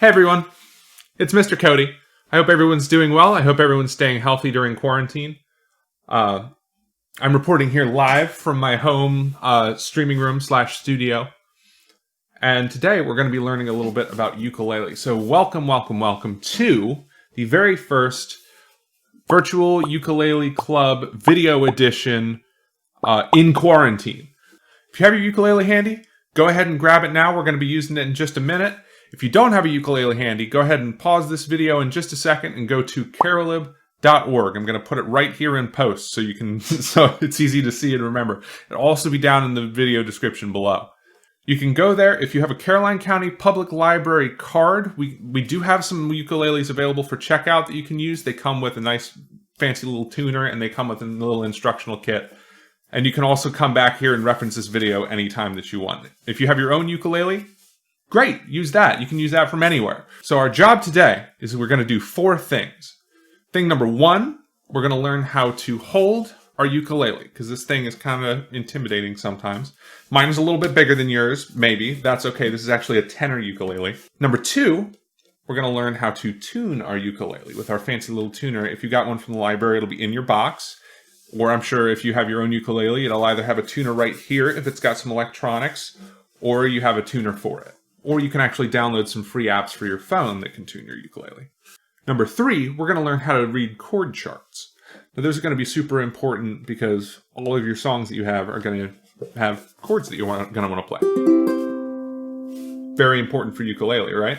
Hey everyone, it's Mr. Cody. I hope everyone's doing well. I hope everyone's staying healthy during quarantine. I'm reporting here live from my home streaming room / studio. And today we're going to be learning a little bit about ukulele. So welcome to the very first Virtual Ukulele Club video edition in quarantine. If you have your ukulele handy, go ahead and grab it now. We're going to be using it in just a minute. If you don't have a ukulele handy, go ahead and pause this video in just a second and go to carolib.org. I'm going to put it right here in post so you can so it's easy to see and remember. It'll also be down in the video description below. You can go there if you have a Caroline County Public Library card. We do have some ukuleles available for checkout that you can use. They come with a nice fancy little tuner and they come with a little instructional kit. And you can also come back here and reference this video anytime that you want. If you have your own ukulele, great, use that. You can use that from anywhere. So our job today is we're going to do 4 things. Thing number 1, we're going to learn how to hold our ukulele, because this thing is kind of intimidating sometimes. Mine is a little bit bigger than yours, maybe. That's okay. This is actually a tenor ukulele. Number 2, we're going to learn how to tune our ukulele with our fancy little tuner. If you got one from the library, it'll be in your box. Or I'm sure if you have your own ukulele, it'll either have a tuner right here if it's got some electronics, or you have a tuner for it. Or you can actually download some free apps for your phone that can tune your ukulele. Number 3, we're going to learn how to read chord charts. Now, those are going to be super important because all of your songs that you have are going to have chords that you're going to want to play. Very important for ukulele, right?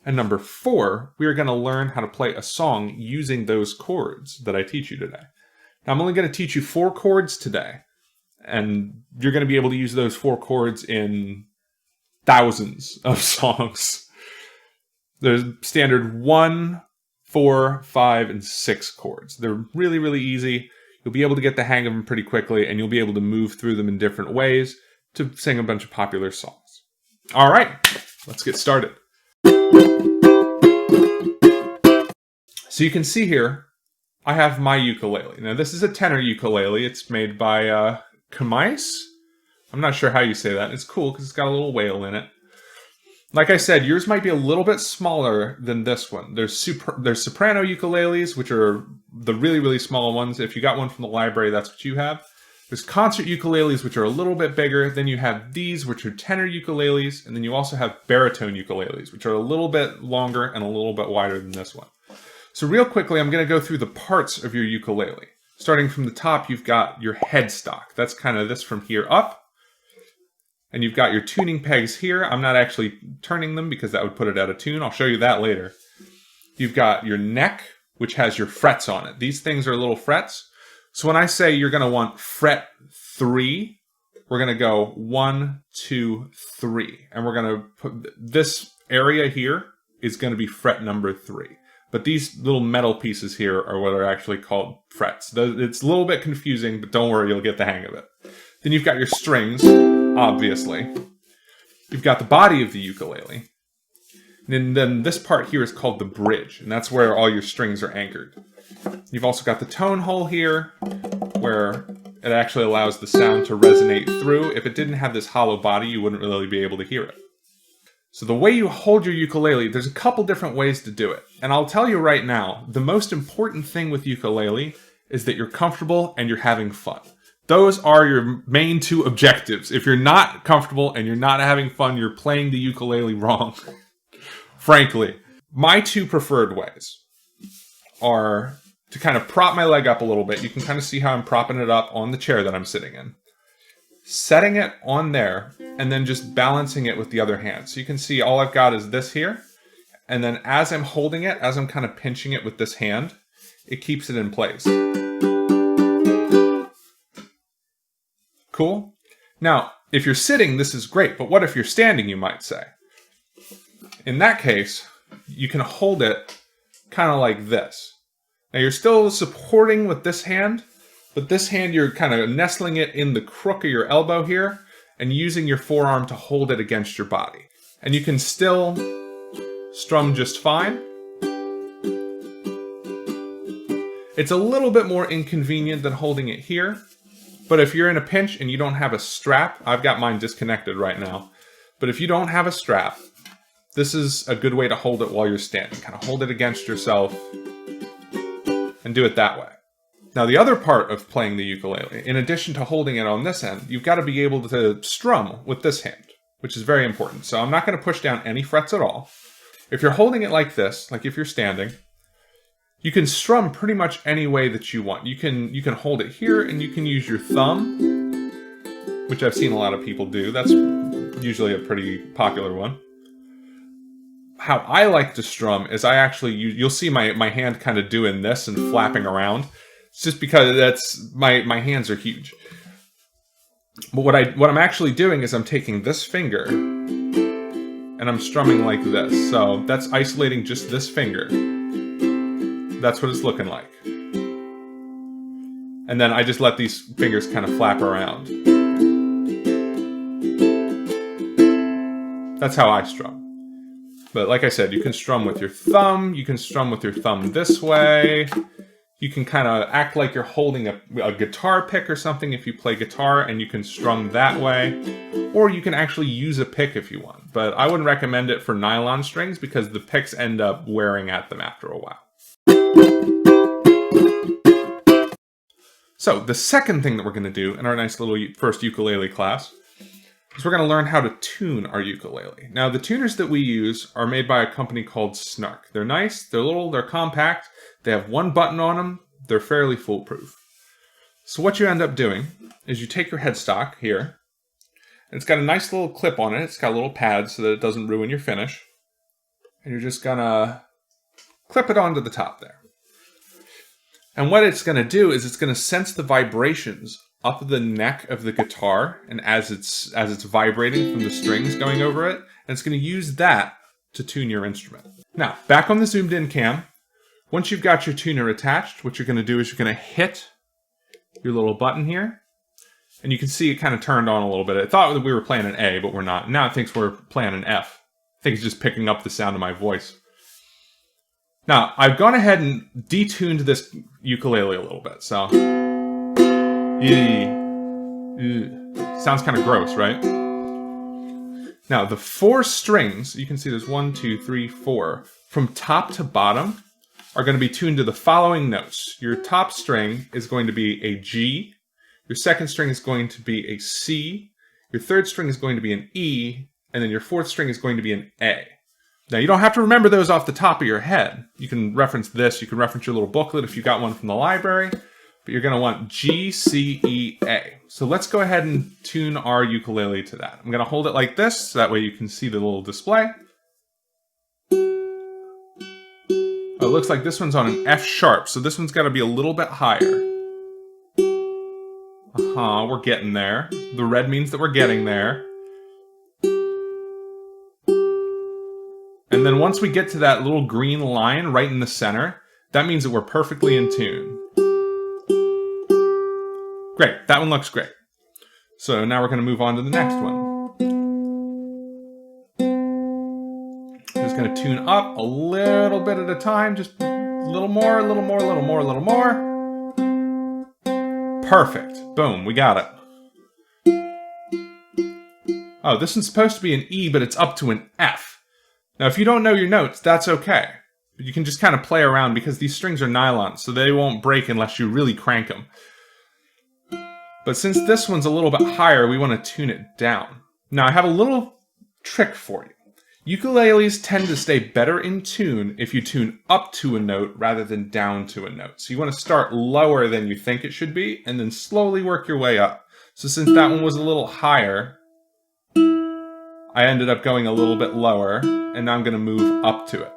And number 4, we are going to learn how to play a song using those chords that I teach you today. Now, I'm only going to teach you 4 chords today, and you're going to be able to use those 4 chords in thousands of songs. There's standard 1, 4, 5, and 6 chords. They're really, really easy. You'll be able to get the hang of them pretty quickly, and you'll be able to move through them in different ways to sing a bunch of popular songs. All right, let's get started. So you can see here, I have my ukulele. Now, this is a tenor ukulele. It's made by Kamais. I'm not sure how you say that. It's cool because it's got a little whale in it. Like I said, yours might be a little bit smaller than this one. There's soprano ukuleles, which are the really, really small ones. If you got one from the library, that's what you have. There's concert ukuleles, which are a little bit bigger. Then you have these, which are tenor ukuleles. And then you also have baritone ukuleles, which are a little bit longer and a little bit wider than this one. So real quickly, I'm going to go through the parts of your ukulele. Starting from the top, you've got your headstock. That's kind of this from here up. And you've got your tuning pegs here. I'm not actually turning them because that would put it out of tune. I'll show you that later. You've got your neck, which has your frets on it. These things are little frets. So when I say you're going to want fret 3, we're going to go 1, 2, 3. And we're going to put this area here is going to be fret number 3. But these little metal pieces here are what are actually called frets. It's a little bit confusing, but don't worry, you'll get the hang of it. Then you've got your strings, obviously. You've got the body of the ukulele. And then this part here is called the bridge, and that's where all your strings are anchored. You've also got the tone hole here, where it actually allows the sound to resonate through. If it didn't have this hollow body, you wouldn't really be able to hear it. So the way you hold your ukulele, there's a couple different ways to do it. And I'll tell you right now, the most important thing with ukulele is that you're comfortable and you're having fun. Those are your main 2 objectives. If you're not comfortable and you're not having fun, you're playing the ukulele wrong. Frankly, my 2 preferred ways are to kind of prop my leg up a little bit. You can kind of see how I'm propping it up on the chair that I'm sitting in. Setting it on there, and then just balancing it with the other hand. So you can see all I've got is this here. And then as I'm holding it, as I'm kind of pinching it with this hand, it keeps it in place. Cool? Now, if you're sitting, this is great. But what if you're standing, you might say? In that case, you can hold it kind of like this. Now, you're still supporting with this hand, but this hand, you're kind of nestling it in the crook of your elbow here and using your forearm to hold it against your body. And you can still strum just fine. It's a little bit more inconvenient than holding it here, but if you're in a pinch and you don't have a strap, I've got mine disconnected right now, but if you don't have a strap, this is a good way to hold it while you're standing. Kind of hold it against yourself and do it that way. Now, the other part of playing the ukulele, in addition to holding it on this end, you've got to be able to strum with this hand, which is very important. So I'm not going to push down any frets at all. If you're holding it like this, like if you're standing, you can strum pretty much any way that you want. You can hold it here, and you can use your thumb, which I've seen a lot of people do. That's usually a pretty popular one. How I like to strum is I actually you'll see my hand kind of doing this and flapping around. It's just because that's my hands are huge. But what I'm actually doing is I'm taking this finger and I'm strumming like this. So that's isolating just this finger. That's what it's looking like. And then I just let these fingers kind of flap around. That's how I strum. But like I said, you can strum with your thumb. You can strum with your thumb this way. You can kind of act like you're holding a guitar pick or something if you play guitar, and you can strum that way. Or you can actually use a pick if you want. But I wouldn't recommend it for nylon strings because the picks end up wearing at them after a while. So the second thing that we're going to do in our nice little first ukulele class is we're going to learn how to tune our ukulele. Now, the tuners that we use are made by a company called Snark. They're nice, they're little, they're compact, they have one button on them, they're fairly foolproof. So what you end up doing is you take your headstock here, and it's got a nice little clip on it, it's got a little pad so that it doesn't ruin your finish, and you're just going to clip it onto the top there. And what it's going to do is it's going to sense the vibrations up the neck of the guitar, and as it's vibrating from the strings going over it, and it's going to use that to tune your instrument. Now, back on the zoomed in cam, once you've got your tuner attached, what you're going to do is you're going to hit your little button here, and you can see it kind of turned on a little bit. It thought that we were playing an A, but we're not. Now it thinks we're playing an F. I think it's just picking up the sound of my voice. Now, I've gone ahead and detuned this ukulele a little bit, so sounds kind of gross, right? Now, the 4 strings, you can see there's 1, 2, 3, 4, from top to bottom are going to be tuned to the following notes. Your top string is going to be a G, your second string is going to be a C, your third string is going to be an E, and then your fourth string is going to be an A. Now, you don't have to remember those off the top of your head. You can reference this, you can reference your little booklet if you got one from the library, but you're going to want G, C, E, A. So let's go ahead and tune our ukulele to that. I'm going to hold it like this, so that way you can see the little display. Oh, it looks like this one's on an F sharp, so this one's got to be a little bit higher. We're getting there. The red means that we're getting there. And then once we get to that little green line right in the center, that means that we're perfectly in tune. Great, that one looks great. So now we're going to move on to the next one. Just going to tune up a little bit at a time, just a little more, a little more, a little more, a little more. Perfect. Boom, we got it. Oh, this one's supposed to be an E, but it's up to an F. Now, if you don't know your notes, that's okay. But you can just kind of play around because these strings are nylon, so they won't break unless you really crank them. But since this one's a little bit higher, we want to tune it down. Now, I have a little trick for you. Ukuleles tend to stay better in tune if you tune up to a note rather than down to a note. So you want to start lower than you think it should be, and then slowly work your way up. So since that one was a little higher, I ended up going a little bit lower, and now I'm going to move up to it.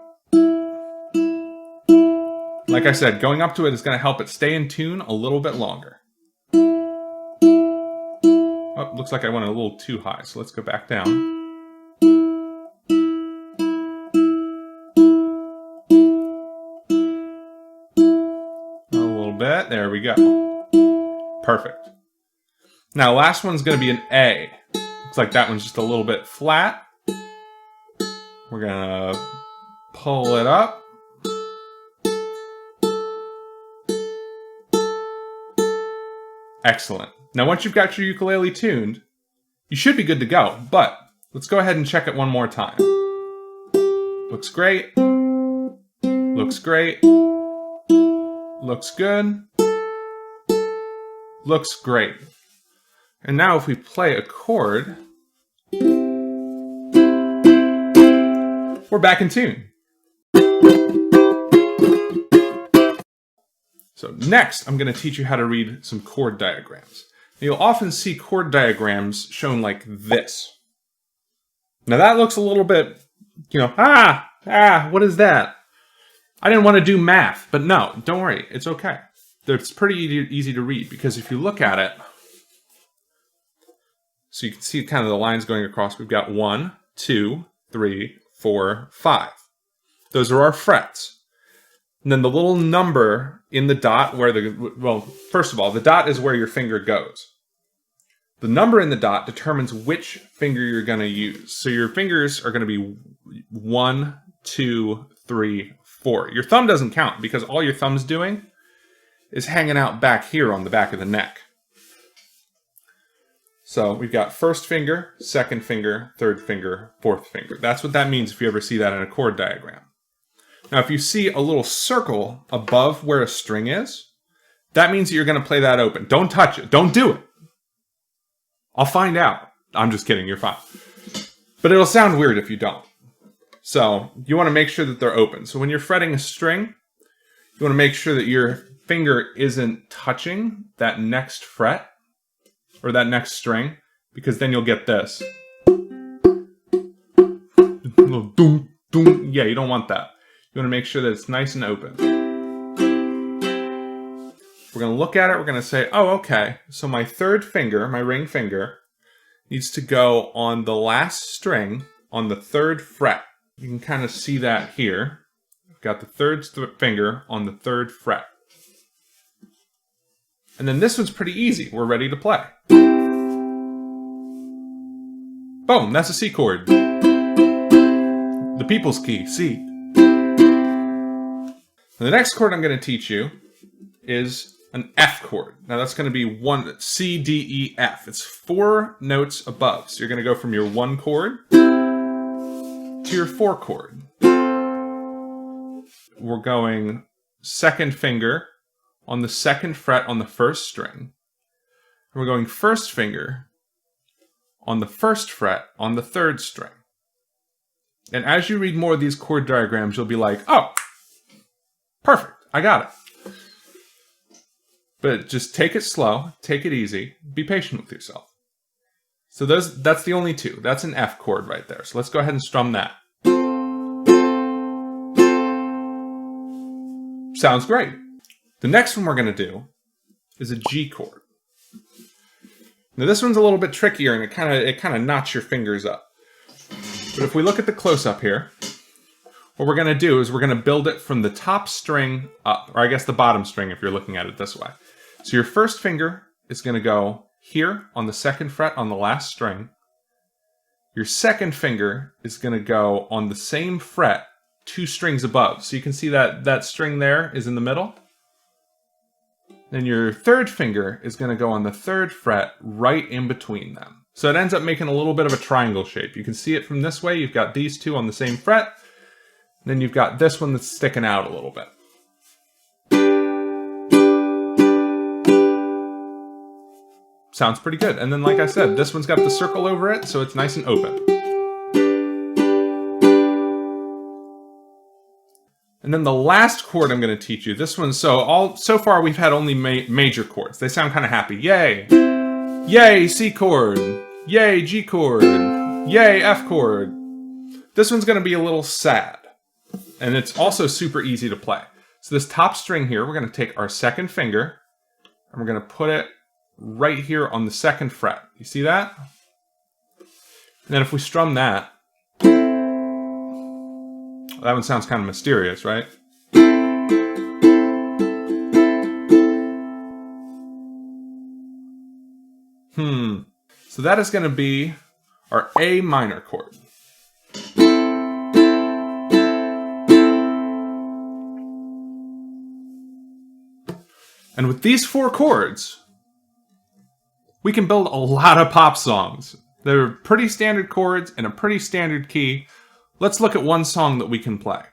Like I said, going up to it is going to help it stay in tune a little bit longer. Oh, looks like I went a little too high, so let's go back down. A little bit, there we go. Perfect. Now, last one's going to be an A. Looks like that one's just a little bit flat. We're going to pull it up. Excellent. Now, once you've got your ukulele tuned, you should be good to go, but let's go ahead and check it one more time. Looks great. Looks great. Looks good. Looks great. And now if we play a chord, we're back in tune. So next, I'm going to teach you how to read some chord diagrams. Now, you'll often see chord diagrams shown like this. Now that looks a little bit, what is that? I didn't want to do math, but no, don't worry, it's okay. It's pretty easy to read because if you look at it, so you can see kind of the lines going across. We've got 1, 2, 3, 4, 5. Those are our frets. And then the little number in the dot where first of all, the dot is where your finger goes. The number in the dot determines which finger you're going to use. So your fingers are going to be 1, 2, 3, 4. Your thumb doesn't count because all your thumb's doing is hanging out back here on the back of the neck. So we've got first finger, second finger, third finger, fourth finger. That's what that means if you ever see that in a chord diagram. Now, if you see a little circle above where a string is, that means that you're going to play that open. Don't touch it. Don't do it. I'll find out. I'm just kidding. You're fine. But it'll sound weird if you don't. So you want to make sure that they're open. So when you're fretting a string, you want to make sure that your finger isn't touching that next fret or that next string, because then you'll get this. Yeah, you don't want that. You want to make sure that it's nice and open. We're going to look at it. We're going to say, oh, okay. So my third finger, my ring finger, needs to go on the last string on the third fret. You can kind of see that here. I've got the third finger on the third fret. And then this one's pretty easy. We're ready to play. Boom, that's a C chord. The people's key, C. And the next chord I'm going to teach you is an F chord. Now that's going to be C, D, E, F. It's 4 notes above. So you're going to go from your 1 chord to your 4 chord. We're going second finger on the second fret on the first string. And we're going first finger on the first fret on the third string. And as you read more of these chord diagrams, you'll be like, oh, perfect, I got it. But just take it slow, take it easy, be patient with yourself. So that's the only 2. That's an F chord right there. So let's go ahead and strum that. Sounds great. The next one we're going to do is a G chord. Now this one's a little bit trickier and it kind of knots your fingers up. But if we look at the close-up here, what we're going to do is we're going to build it from the top string up, or I guess the bottom string if you're looking at it this way. So your first finger is going to go here on the second fret on the last string. Your second finger is going to go on the same fret 2 strings above. So you can see that string there is in the middle. Then your third finger is going to go on the third fret right in between them. So it ends up making a little bit of a triangle shape. You can see it from this way. You've got these 2 on the same fret. Then you've got this one that's sticking out a little bit. Sounds pretty good. And then like I said, this one's got the circle over it, so it's nice and open. And then the last chord I'm going to teach you, this one, so far we've had only major chords. They sound kind of happy. Yay! Yay, C chord! Yay, G chord! Yay, F chord! This one's going to be a little sad. And it's also super easy to play. So this top string here, we're going to take our second finger, and we're going to put it right here on the second fret. You see that? And then if we strum that, that one sounds kind of mysterious, right? So that is going to be our A minor chord. And with these 4 chords, we can build a lot of pop songs. They're pretty standard chords in a pretty standard key. Let's look at one song that we can play.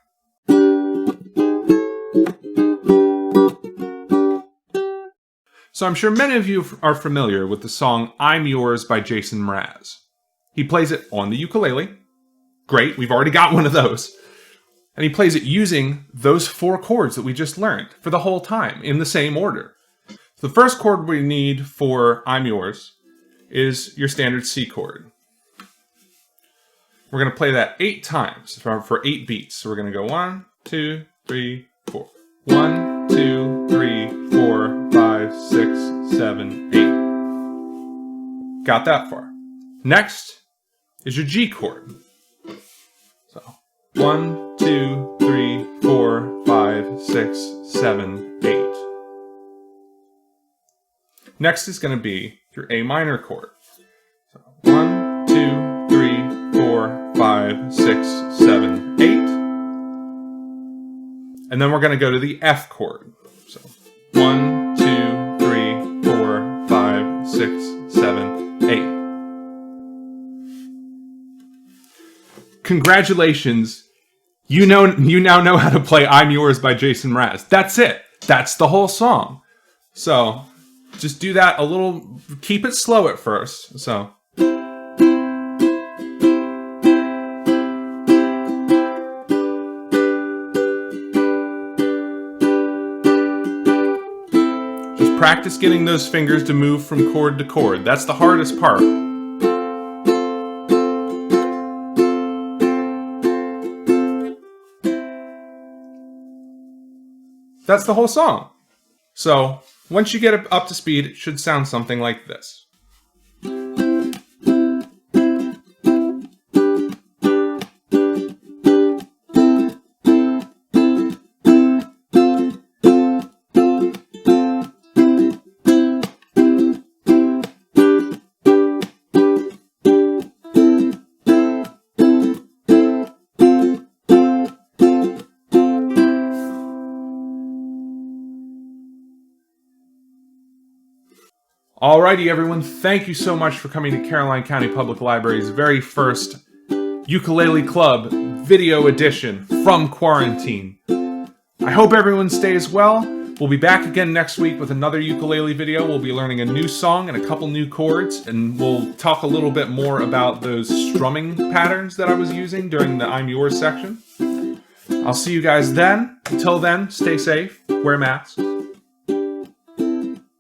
So I'm sure many of you are familiar with the song I'm Yours by Jason Mraz. He plays it on the ukulele. Great, we've already got one of those. And he plays it using those 4 chords that we just learned for the whole time in the same order. So the first chord we need for I'm Yours is your standard C chord. We're going to play that 8 times for 8 beats. So we're going to go 1, 2, 3, 4. 1, 2, 3, 4, 5, 6, 7, 8. Got that far. Next is your G chord. So 1, 2, 3, 4, 5, 6, 7, 8. Next is going to be your A minor chord. So 1, 2, 3, 4, 5, 6, 7, 8. And then we're going to go to the F chord. So 1, 2, 3, 4, 5, 6, 7, 8. Congratulations. You now know how to play I'm Yours by Jason Mraz. That's it. That's the whole song. So just do that a little, keep it slow at first. So just practice getting those fingers to move from chord to chord. That's the hardest part. That's the whole song. So once you get up to speed, it should sound something like this. Alrighty, everyone, thank you so much for coming to Caroline County Public Library's very first Ukulele Club video edition from quarantine. I hope everyone stays well. We'll be back again next week with another ukulele video. We'll be learning a new song and a couple new chords, and we'll talk a little bit more about those strumming patterns that I was using during the I'm Yours section. I'll see you guys then. Until then, stay safe, wear masks.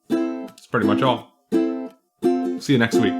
That's pretty much all. See you next week.